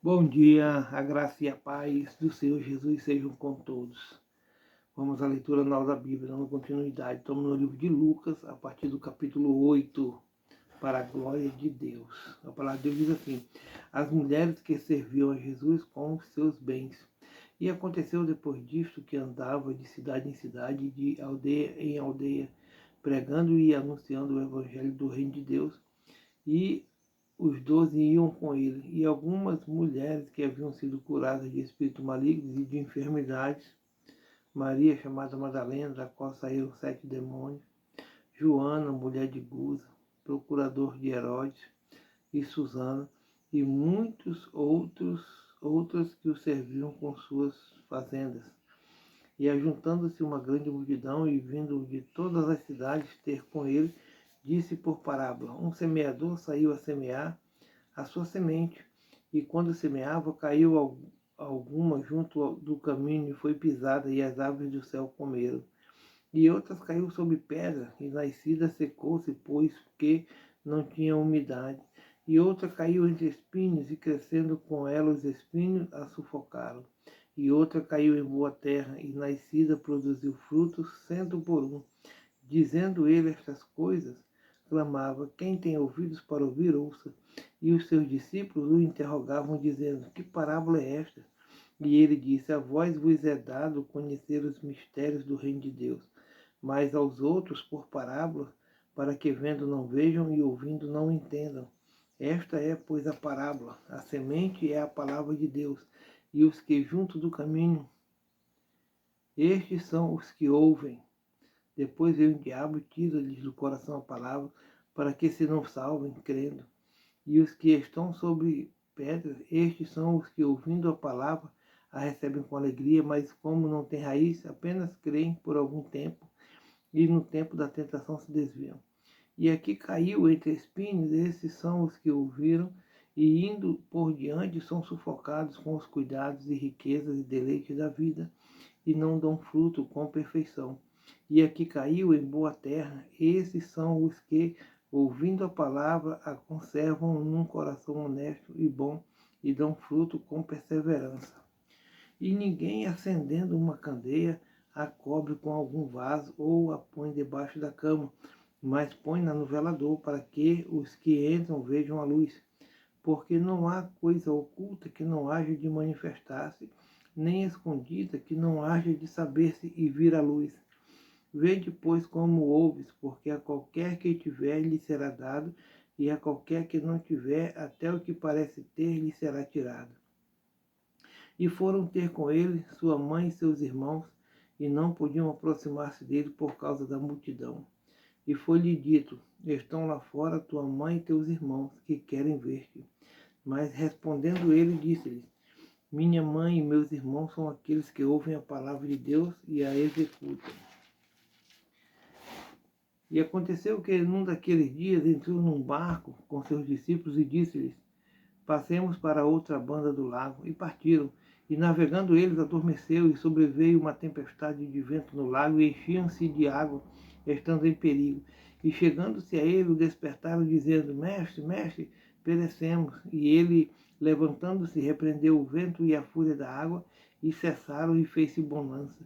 Bom dia, a graça e a paz do Senhor Jesus sejam com todos. Vamos à leitura nova da Bíblia, dando continuidade. Estamos no livro de Lucas, a partir do capítulo 8, para a glória de Deus. A palavra de Deus diz assim: as mulheres que serviam a Jesus com os seus bens. E aconteceu depois disto que andava de cidade em cidade, de aldeia em aldeia, pregando e anunciando o evangelho do reino de Deus, e os 12 iam com ele, e algumas mulheres que haviam sido curadas de espíritos malignos e de enfermidades, Maria, chamada Madalena, da qual saíram 7 demônios, Joana, mulher de Guza, procurador de Herodes, e Susana, e muitos outras que o serviam com suas fazendas. E ajuntando-se uma grande multidão, e vindo de todas as cidades ter com ele, disse por parábola: um semeador saiu a semear a sua semente, e quando semeava, caiu alguma junto do caminho e foi pisada, e as aves do céu comeram. E outras caiu sobre pedra, e nascida secou-se, pois que não tinha umidade. E outra caiu entre espinhos, e crescendo com ela os espinhos a sufocaram. E outra caiu em boa terra, e nascida produziu frutos 100 por 1. Dizendo ele estas coisas, clamava: quem tem ouvidos para ouvir, ouça. E os seus discípulos o interrogavam, dizendo: que parábola é esta? E ele disse: a vós vos é dado conhecer os mistérios do reino de Deus, mas aos outros por parábola, para que vendo não vejam e ouvindo não entendam. Esta é, pois, a parábola. A semente é a palavra de Deus, e os que junto do caminho, estes são os que ouvem. Depois vem o diabo e tira-lhes do coração a palavra, para que se não salvem, crendo. E os que estão sobre pedras, estes são os que, ouvindo a palavra, a recebem com alegria, mas como não têm raiz, apenas creem por algum tempo, e no tempo da tentação se desviam. E aqui caiu entre espinhos, esses são os que ouviram, e indo por diante são sufocados com os cuidados e riquezas e deleites da vida, e não dão fruto com perfeição. E aqui caiu em boa terra, esses são os que, ouvindo a palavra, a conservam num coração honesto e bom, e dão fruto com perseverança. E ninguém, acendendo uma candeia, a cobre com algum vaso ou a põe debaixo da cama, mas põe-na no velador, para que os que entram vejam a luz. Porque não há coisa oculta que não haja de manifestar-se, nem escondida que não haja de saber-se e vir à luz. Vede, pois, como ouves, porque a qualquer que tiver lhe será dado, e a qualquer que não tiver, até o que parece ter lhe será tirado. E foram ter com ele sua mãe e seus irmãos, e não podiam aproximar-se dele por causa da multidão. E foi-lhe dito: estão lá fora tua mãe e teus irmãos, que querem ver-te. Mas respondendo ele, disse-lhes: minha mãe e meus irmãos são aqueles que ouvem a palavra de Deus e a executam. E aconteceu que num daqueles dias entrou num barco com seus discípulos e disse-lhes: passemos para outra banda do lago. E partiram. E navegando eles, adormeceu, e sobreveio uma tempestade de vento no lago, e enchiam-se de água, estando em perigo. E chegando-se a ele, o despertaram, dizendo: mestre, mestre, perecemos. E ele, levantando-se, repreendeu o vento e a fúria da água, e cessaram, e fez-se bonança.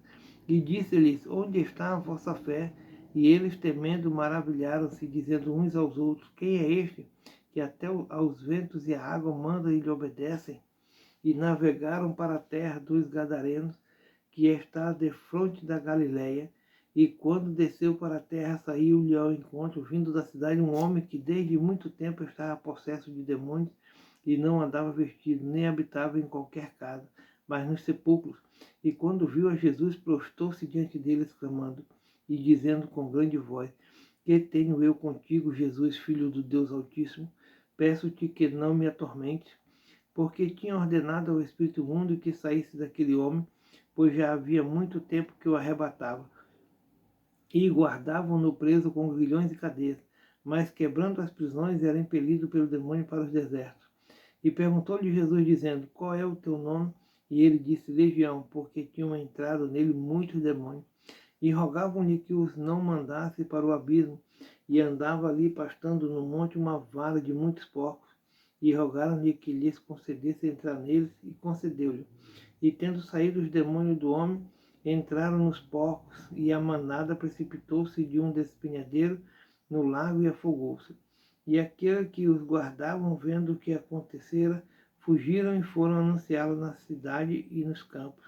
E disse-lhes: onde está a vossa fé? E eles, temendo, maravilharam-se, dizendo uns aos outros: quem é este, que até aos ventos e à água manda e lhe obedecem? E navegaram para a terra dos Gadarenos, que está defronte da Galileia. E quando desceu para a terra, saiu-lhe ao encontro, vindo da cidade, um homem que desde muito tempo estava possesso de demônios, e não andava vestido, nem habitava em qualquer casa, mas nos sepulcros. E quando viu a Jesus, prostrou-se diante dele, exclamando e dizendo com grande voz: que tenho eu contigo, Jesus, Filho do Deus Altíssimo? Peço-te que não me atormentes. Porque tinha ordenado ao espírito imundo que saísse daquele homem, pois já havia muito tempo que o arrebatava. E guardavam-no preso com grilhões e cadeias, mas quebrando as prisões era impelido pelo demônio para os desertos. E perguntou-lhe Jesus, dizendo: qual é o teu nome? E ele disse: Legião, porque tinham entrado nele muitos demônios. E rogavam-lhe que os não mandasse para o abismo. E andava ali pastando no monte uma vara de muitos porcos. e rogaram-lhe que lhes concedesse entrar neles, e concedeu-lhe. E tendo saído os demônios do homem, entraram nos porcos, e a manada precipitou-se de um despenhadeiro no lago e afogou-se. E aqueles que os guardavam, vendo o que acontecera, fugiram e foram anunciá-lo na cidade e nos campos.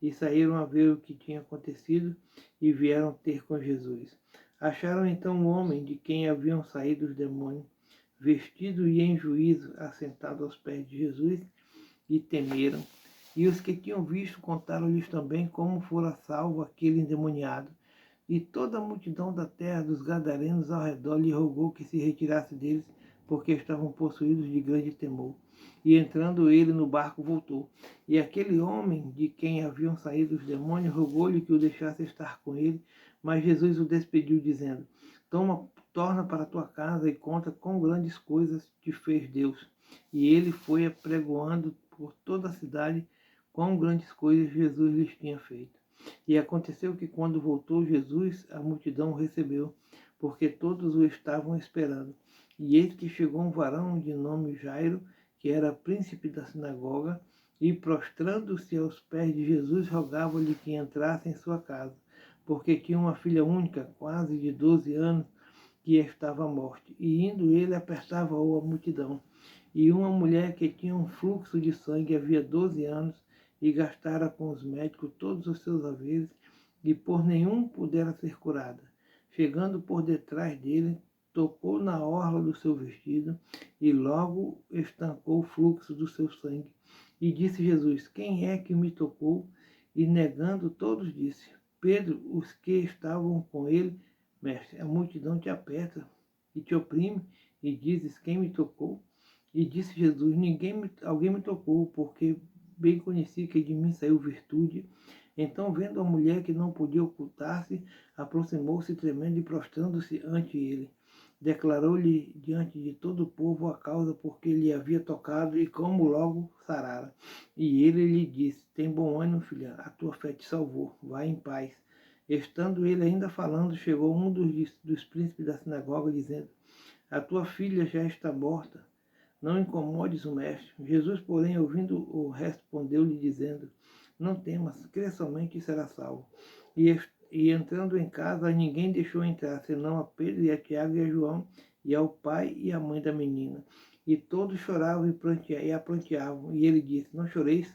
E saíram a ver o que tinha acontecido e vieram ter com Jesus. Acharam então o homem de quem haviam saído os demônios, vestido e em juízo, assentado aos pés de Jesus, e temeram. E os que tinham visto contaram-lhes também como fora salvo aquele endemoniado. E toda a multidão da terra dos gadarenos ao redor lhe rogou que se retirasse deles, porque estavam possuídos de grande temor. E entrando ele no barco, voltou. E aquele homem de quem haviam saído os demônios rogou-lhe que o deixasse estar com ele, mas Jesus o despediu, dizendo: torna para tua casa e conta quão grandes coisas te fez Deus. E ele foi apregoando por toda a cidade quão grandes coisas Jesus lhes tinha feito. E aconteceu que quando voltou Jesus, a multidão o recebeu, porque todos o estavam esperando. E eis que chegou um varão de nome Jairo, que era príncipe da sinagoga, e prostrando-se aos pés de Jesus, rogava-lhe que entrasse em sua casa, porque tinha uma filha única, quase de 12 anos, que estava à morte. E indo ele, apertava-o a multidão. E uma mulher que tinha um fluxo de sangue havia 12 anos, e gastara com os médicos todos os seus haveres, e por nenhum pudera ser curada. Chegando por detrás dele, tocou na orla do seu vestido, e logo estancou o fluxo do seu sangue. E disse Jesus: quem é que me tocou? E negando, todos disse: Pedro, os que estavam com ele: Mestre, a multidão te aperta e te oprime, e dizes: quem me tocou? E disse Jesus: alguém me tocou, porque bem conheci que de mim saiu virtude. Então, vendo a mulher que não podia ocultar-se, aproximou-se tremendo e prostrando-se ante ele. Declarou-lhe diante de todo o povo a causa por que lhe havia tocado e como logo sarara. E ele lhe disse: tem bom ânimo, filha, a tua fé te salvou, vai em paz. Estando ele ainda falando, chegou um dos príncipes da sinagoga, dizendo: a tua filha já está morta, não incomodes o mestre. Jesus, porém, ouvindo-o, respondeu-lhe, dizendo: não temas, crê somente e será salvo. E entrando em casa, ninguém deixou entrar, senão a Pedro e a Tiago e a João, e ao pai e à mãe da menina. E todos choravam e a pranteavam. E ele disse: não choreis,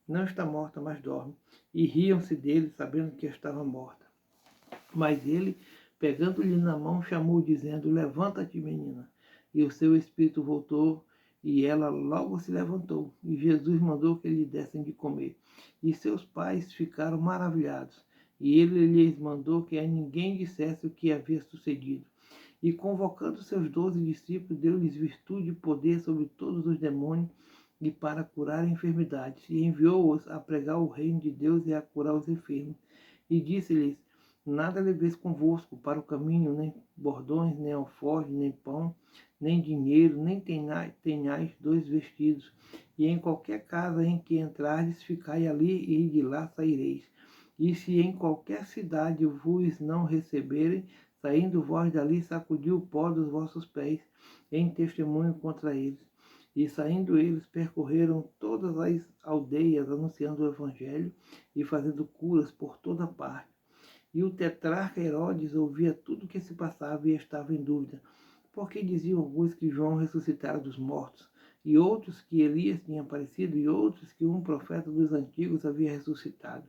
não está morta, mas dorme. E riam-se dele, sabendo que estava morta. Mas ele, pegando-lhe na mão, chamou, dizendo: levanta-te, menina. E o seu espírito voltou, e ela logo se levantou. E Jesus mandou que lhe dessem de comer. E seus pais ficaram maravilhados. E ele lhes mandou que a ninguém dissesse o que havia sucedido. E convocando seus 12 discípulos, deu-lhes virtude e poder sobre todos os demônios, e para curar enfermidades. E enviou-os a pregar o reino de Deus e a curar os enfermos. E disse-lhes: nada leveis convosco para o caminho, nem bordões, nem alforjes, nem pão, nem dinheiro, nem tenhais 2 vestidos. E em qualquer casa em que entrardes, ficai ali, e de lá saireis. E se em qualquer cidade vos não receberem, saindo vós dali, sacudi o pó dos vossos pés, em testemunho contra eles. E saindo eles, percorreram todas as aldeias, anunciando o evangelho e fazendo curas por toda parte. E o tetrarca Herodes ouvia tudo o que se passava e estava em dúvida, porque diziam alguns que João ressuscitara dos mortos, e outros que Elias tinha aparecido, e outros que um profeta dos antigos havia ressuscitado.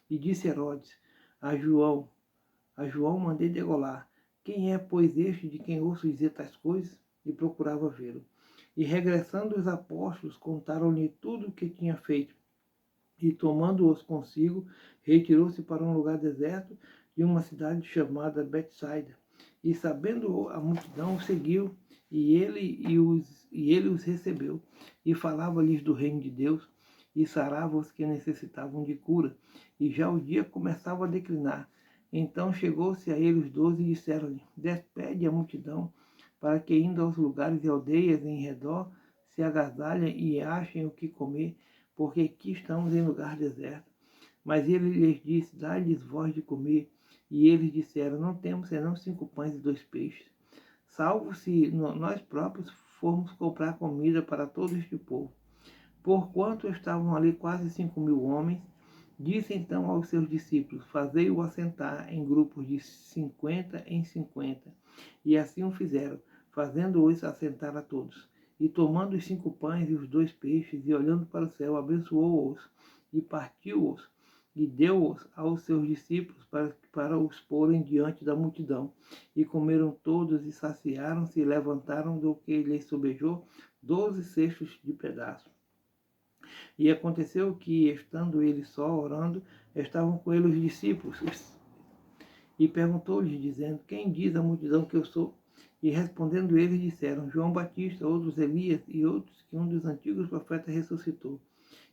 E disse Herodes a João mandei degolar: quem é, pois, este de quem ouço dizer tais coisas? E procurava vê-lo. E regressando os apóstolos, contaram-lhe tudo o que tinha feito. E tomando-os consigo, retirou-se para um lugar deserto de uma cidade chamada Betsaida. E sabendo a multidão, o seguiu, e ele os recebeu, e falava-lhes do reino de Deus, e sarava os que necessitavam de cura. E já o dia começava a declinar. Então chegou-se a ele os 12 e disseram-lhe: despede a multidão, para que, indo aos lugares e aldeias em redor, se agasalhem e achem o que comer, porque aqui estamos em lugar deserto. Mas ele lhes disse: dá-lhes vós de comer. E eles disseram: não temos senão 5 pães e 2 peixes. Salvo se nós próprios formos comprar comida para todo este povo. Porquanto estavam ali quase 5.000 homens, disse então aos seus discípulos: fazei-o assentar em grupos de 50 em 50. E assim o fizeram, fazendo-os assentar a todos. E tomando os 5 pães e os 2 peixes, e olhando para o céu, abençoou-os, e partiu-os, e deu-os aos seus discípulos para os porem diante da multidão. E comeram todos, e saciaram-se, e levantaram do que lhes sobejou 12 cestos de pedaços. E aconteceu que, estando ele só orando, estavam com ele os discípulos. E perguntou-lhes, dizendo: quem diz a multidão que eu sou? E respondendo eles, disseram: João Batista, outros Elias, e outros que um dos antigos profetas ressuscitou.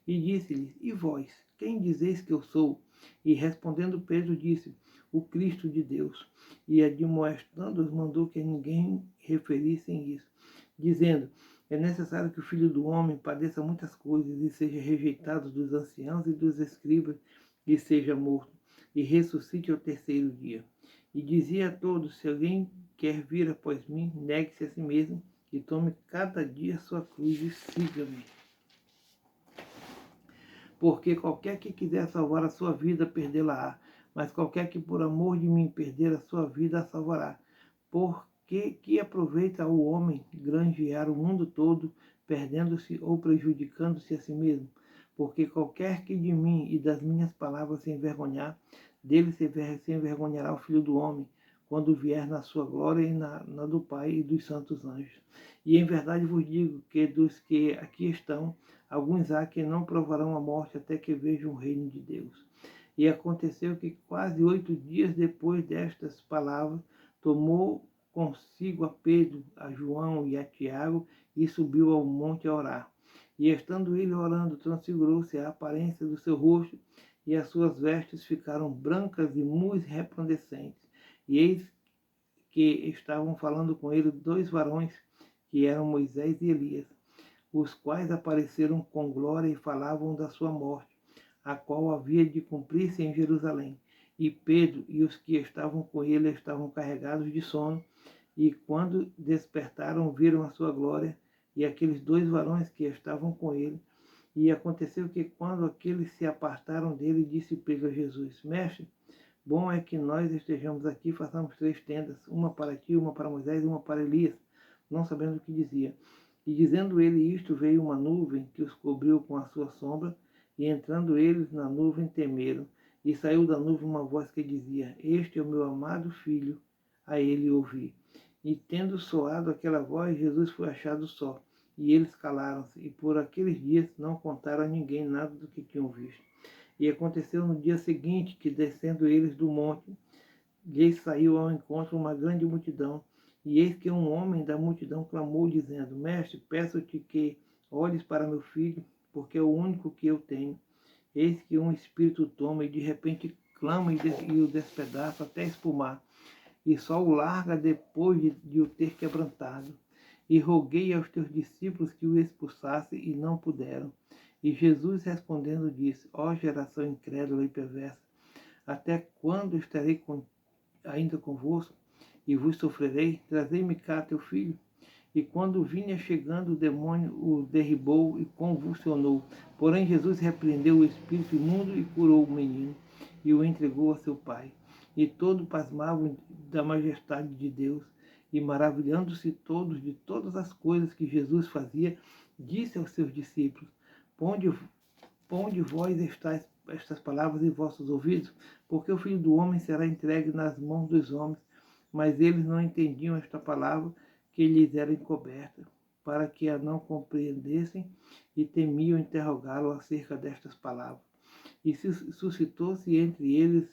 E disse-lhes: e vós, quem dizeis que eu sou? E respondendo Pedro, disse: o Cristo de Deus. E admoestando-os, mandou que ninguém referissem isso, dizendo: é necessário que o Filho do Homem padeça muitas coisas, e seja rejeitado dos anciãos e dos escribas, e seja morto, e ressuscite ao terceiro dia. E dizia a todos: se alguém quer vir após mim, negue-se a si mesmo, e tome cada dia a sua cruz, e siga-me. Porque qualquer que quiser salvar a sua vida, perdê-la-á. Mas qualquer que por amor de mim perder a sua vida, a salvará. Porque que aproveita ao homem granjear o mundo todo, perdendo-se ou prejudicando-se a si mesmo? Porque qualquer que de mim e das minhas palavras se envergonhar, dele se envergonhará o Filho do Homem, quando vier na sua glória e na do Pai e dos santos anjos. E em verdade vos digo que dos que aqui estão, alguns há que não provarão a morte até que vejam o reino de Deus. E aconteceu que quase 8 dias depois destas palavras, tomou consigo a Pedro, a João e a Tiago, e subiu ao monte a orar. E estando ele orando, transfigurou-se a aparência do seu rosto, e as suas vestes ficaram brancas e muito resplandecentes. E eis que estavam falando com ele 2 varões, que eram Moisés e Elias, os quais apareceram com glória e falavam da sua morte, a qual havia de cumprir-se em Jerusalém. E Pedro e os que estavam com ele estavam carregados de sono, e quando despertaram, viram a sua glória e aqueles 2 varões que estavam com ele. E aconteceu que, quando aqueles se apartaram dele, disse Pedro a Jesus: Mestre, bom é que nós estejamos aqui, façamos 3 tendas, uma para ti, uma para Moisés e uma para Elias, não sabendo o que dizia. E dizendo ele isto, veio uma nuvem que os cobriu com a sua sombra, e entrando eles na nuvem, temeram. E saiu da nuvem uma voz que dizia: este é o meu amado filho, a ele ouvi. E tendo soado aquela voz, Jesus foi achado só, e eles calaram-se, e por aqueles dias não contaram a ninguém nada do que tinham visto. E aconteceu no dia seguinte que, descendo eles do monte, lhes saiu ao encontro uma grande multidão. E eis que um homem da multidão clamou, dizendo: Mestre, peço-te que olhes para meu filho, porque é o único que eu tenho. Eis que um espírito toma, e de repente clama e o despedaça até espumar, e só o larga depois de o ter quebrantado. E roguei aos teus discípulos que o expulsassem, e não puderam. E Jesus respondendo disse: ó geração incrédula e perversa, até quando estarei ainda convosco, e vos sofrerei? Trazei-me cá teu filho. E quando vinha chegando, o demônio o derribou e convulsionou. Porém Jesus repreendeu o espírito imundo e curou o menino, e o entregou a seu pai. E todos pasmavam da majestade de Deus, e maravilhando-se todos de todas as coisas que Jesus fazia, disse aos seus discípulos: Ponde vós estas palavras em vossos ouvidos, porque o Filho do Homem será entregue nas mãos dos homens. Mas eles não entendiam esta palavra que lhes era encoberta, para que a não compreendessem, e temiam interrogá-lo acerca destas palavras. E suscitou-se entre eles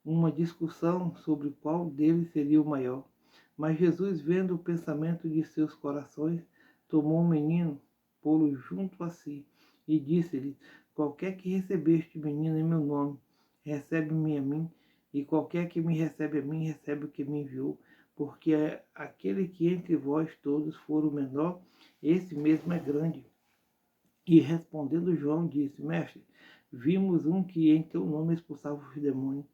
uma discussão sobre qual deles seria o maior. Mas Jesus, vendo o pensamento de seus corações, tomou o menino, pô-lo junto a si, e disse-lhe: qualquer que receber este menino em meu nome, recebe-me a mim, e qualquer que me recebe a mim, recebe o que me enviou. Porque aquele que entre vós todos for o menor, esse mesmo é grande. E respondendo João, disse: Mestre, vimos um que em teu nome expulsava os demônios,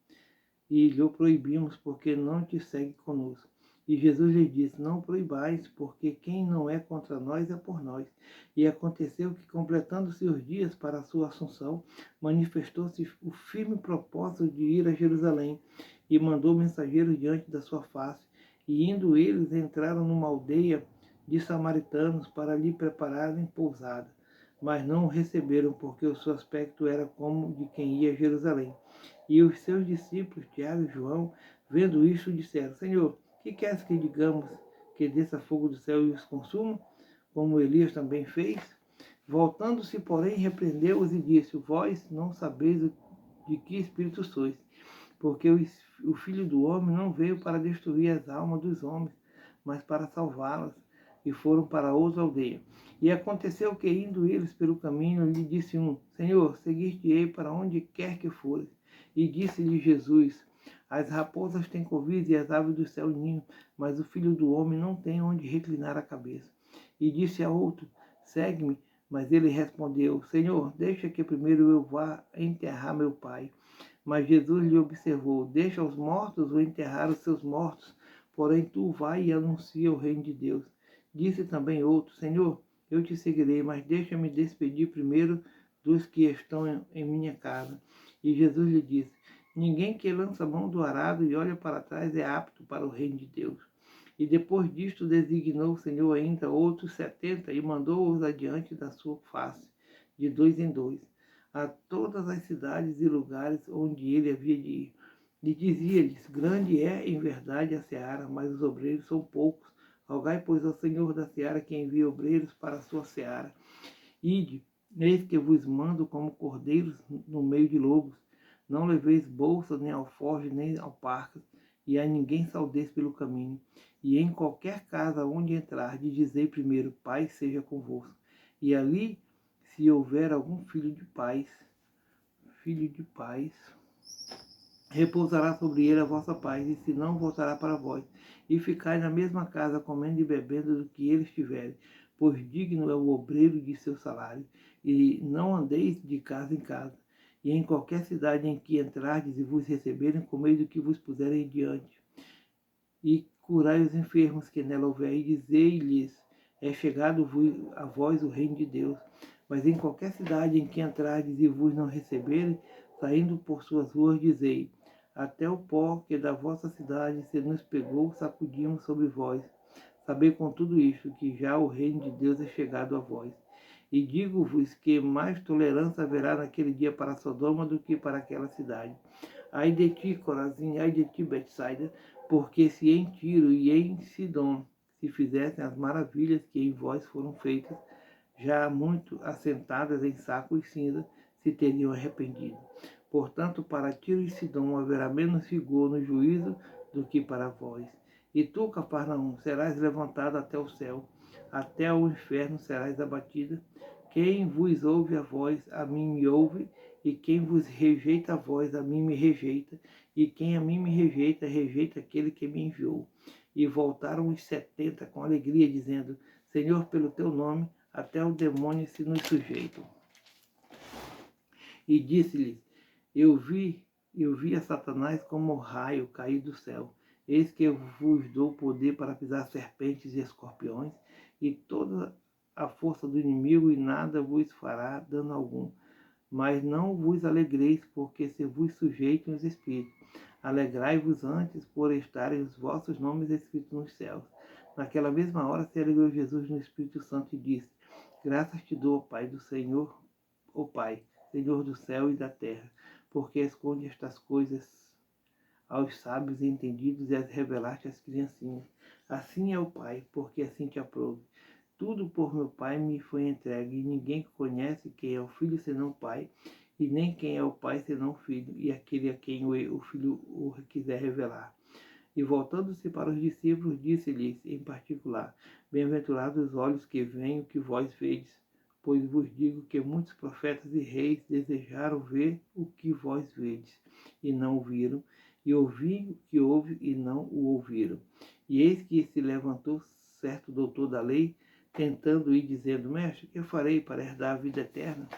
e lhe proibimos, porque não te segue conosco. E Jesus lhe disse: Não proibais, porque quem não é contra nós é por nós. E aconteceu que, completando-se os dias para a sua assunção, manifestou-se o firme propósito de ir a Jerusalém, e mandou mensageiros diante da sua face. E indo eles, entraram numa aldeia de samaritanos para lhe prepararem pousada. Mas não o receberam, porque o seu aspecto era como de quem ia a Jerusalém. E os seus discípulos, Tiago e João, vendo isto, disseram: Senhor, que queres que digamos? Que desça fogo do céu e os consuma, como Elias também fez? Voltando-se, porém, repreendeu-os e disse: Vós não sabeis de que espírito sois, porque o Filho do Homem não veio para destruir as almas dos homens, mas para salvá-las. E foram para outra aldeia. E aconteceu que, indo eles pelo caminho, lhe disse um: Senhor, seguir-te-ei para onde quer que fores. E disse-lhe Jesus: As raposas têm covis e as aves do céu ninho, mas o Filho do Homem não tem onde reclinar a cabeça. E disse a outro: Segue-me. Mas ele respondeu: Senhor, deixa que primeiro eu vá enterrar meu pai. Mas Jesus lhe observou: Deixa os mortos ou enterrar os seus mortos, porém tu vai e anuncia o reino de Deus. Disse também outro: Senhor, eu te seguirei, mas deixa-me despedir primeiro dos que estão em minha casa. E Jesus lhe disse: Ninguém que lança a mão do arado e olha para trás é apto para o reino de Deus. E depois disto designou o Senhor ainda outros 70 e mandou-os adiante da sua face, de dois em dois, a todas as cidades e lugares onde ele havia de ir. E dizia-lhes: Grande é, em verdade, a seara, mas os obreiros são poucos. Rogai, pois, ao Senhor da seara que envie obreiros para a sua seara. Ide, eis que vos mando como cordeiros no meio de lobos. Não leveis bolsa, nem alforje, nem alparcas, e a ninguém saudeis pelo caminho. E em qualquer casa onde entrardes, dizei primeiro: Paz seja convosco. E ali, se houver algum filho de paz, repousará sobre ele a vossa paz, e se não, voltará para vós. E ficai na mesma casa, comendo e bebendo do que eles tiverem, pois digno é o obreiro de seu salário. E não andeis de casa em casa. E em qualquer cidade em que entrardes e vos receberem, comei do que vos puserem diante. E curai os enfermos que nela houver, e dizei-lhes: É chegado a vós o reino de Deus. Mas em qualquer cidade em que entrardes e vos não receberem, saindo por suas ruas, dizei: Até o pó que da vossa cidade se nos pegou, sacudimos sobre vós. Sabei com tudo isto, que já o reino de Deus é chegado a vós. E digo-vos que mais tolerância haverá naquele dia para Sodoma do que para aquela cidade. Ai de ti, Corazim, ai de ti, Betsaida, porque se em Tiro e em Sidom se fizessem as maravilhas que em vós foram feitas, já muito assentadas em saco e cinza, se teriam arrependido. Portanto, para Tiro e Sidom haverá menos rigor no juízo do que para vós. E tu, Cafarnaum, serás levantado até o céu, até o inferno serás abatida. Quem vos ouve a vós, a mim me ouve, e quem vos rejeita a vós, a mim me rejeita, e quem a mim me rejeita, rejeita aquele que me enviou. E voltaram os 70 com alegria, dizendo: Senhor, pelo teu nome, até o demônio se nos sujeitam. E disse-lhes: Eu vi a Satanás como raio cair do céu. Eis que eu vos dou poder para pisar serpentes e escorpiões, e toda a força do inimigo, e nada vos fará dano algum. Mas não vos alegreis, porque se vos sujeitam os espíritos. Alegrai-vos antes por estarem os vossos nomes escritos nos céus. Naquela mesma hora se alegrou Jesus no Espírito Santo e disse: Graças te dou, Pai do Senhor, ó Pai, Senhor do céu e da terra, porque esconde estas coisas aos sábios e entendidos e as revelaste às criancinhas. Assim é o Pai, porque assim te aprouve. Tudo por meu Pai me foi entregue, e ninguém conhece quem é o Filho senão o Pai, e nem quem é o Pai senão o Filho, e aquele a quem o Filho o quiser revelar. E voltando-se para os discípulos, disse-lhes em particular: Bem-aventurados os olhos que veem o que vós vedes, pois vos digo que muitos profetas e reis desejaram ver o que vós vedes, e não o viram, e ouvir o que ouve, e não o ouviram. E eis que se levantou certo doutor da lei, tentando ir, dizendo: Mestre, que eu farei para herdar a vida eterna?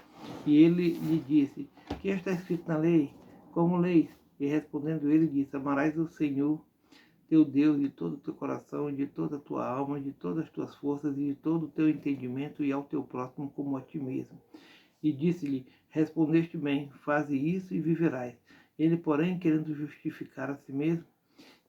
E ele lhe disse: Que está escrito na lei? Como leis? E respondendo ele disse: Amarás o Senhor teu Deus de todo o teu coração, de toda a tua alma, de todas as tuas forças e de todo o teu entendimento, e ao teu próximo como a ti mesmo. E disse-lhe: respondeste bem, faze isso e viverás. Ele, porém, querendo justificar a si mesmo,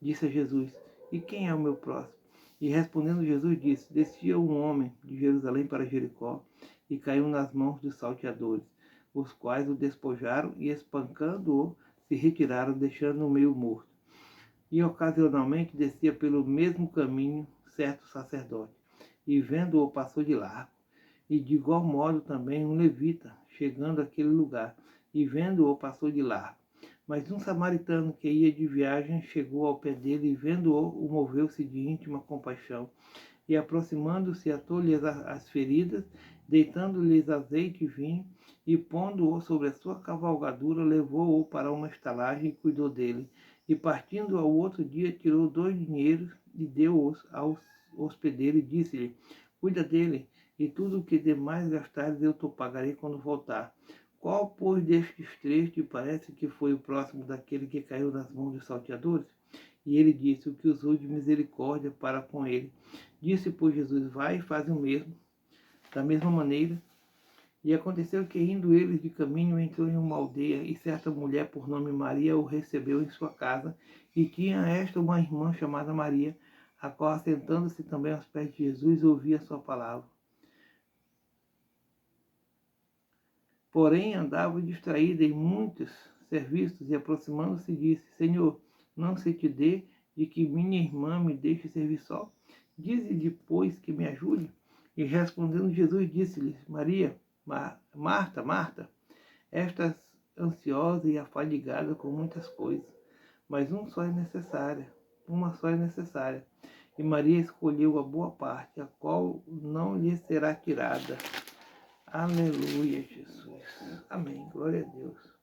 disse a Jesus: e quem é o meu próximo? E respondendo Jesus disse: descia um homem de Jerusalém para Jericó e caiu nas mãos dos salteadores, os quais o despojaram e, espancando-o, se retiraram, deixando-o meio morto. E ocasionalmente descia pelo mesmo caminho certo sacerdote, e vendo-o passou de largo. E de igual modo também um levita, chegando àquele lugar, e vendo-o passou de largo. Mas um samaritano que ia de viagem chegou ao pé dele, e vendo-o, moveu-se de íntima compaixão, e aproximando-se atou-lhe as feridas, deitando-lhes azeite e vinho, e pondo-o sobre a sua cavalgadura, levou-o para uma estalagem e cuidou dele. E partindo ao outro dia, tirou 2 dinheiros e deu-os ao hospedeiro e disse-lhe: cuida dele, e tudo o que demais gastares eu te pagarei quando voltar. Qual, pois, destes 3 te parece que foi o próximo daquele que caiu nas mãos dos salteadores? E ele disse: o que usou de misericórdia para com ele. Disse, pois, Jesus: vai e faz o mesmo. Da mesma maneira, e aconteceu que, indo eles de caminho, entrou em uma aldeia, e certa mulher por nome Maria o recebeu em sua casa, e tinha esta uma irmã chamada Maria, a qual, assentando-se também aos pés de Jesus, ouvia a sua palavra. Porém, andava distraída em muitos serviços, e aproximando-se disse: Senhor, não se te dê de que minha irmã me deixe servir só? Dize-lhe, pois, que me ajude. E respondendo Jesus, disse-lhe: Maria, Marta, Marta, estás ansiosa e afadigada com muitas coisas, mas uma só é necessária. E Maria escolheu a boa parte, a qual não lhe será tirada. Aleluia, Jesus. Amém. Glória a Deus.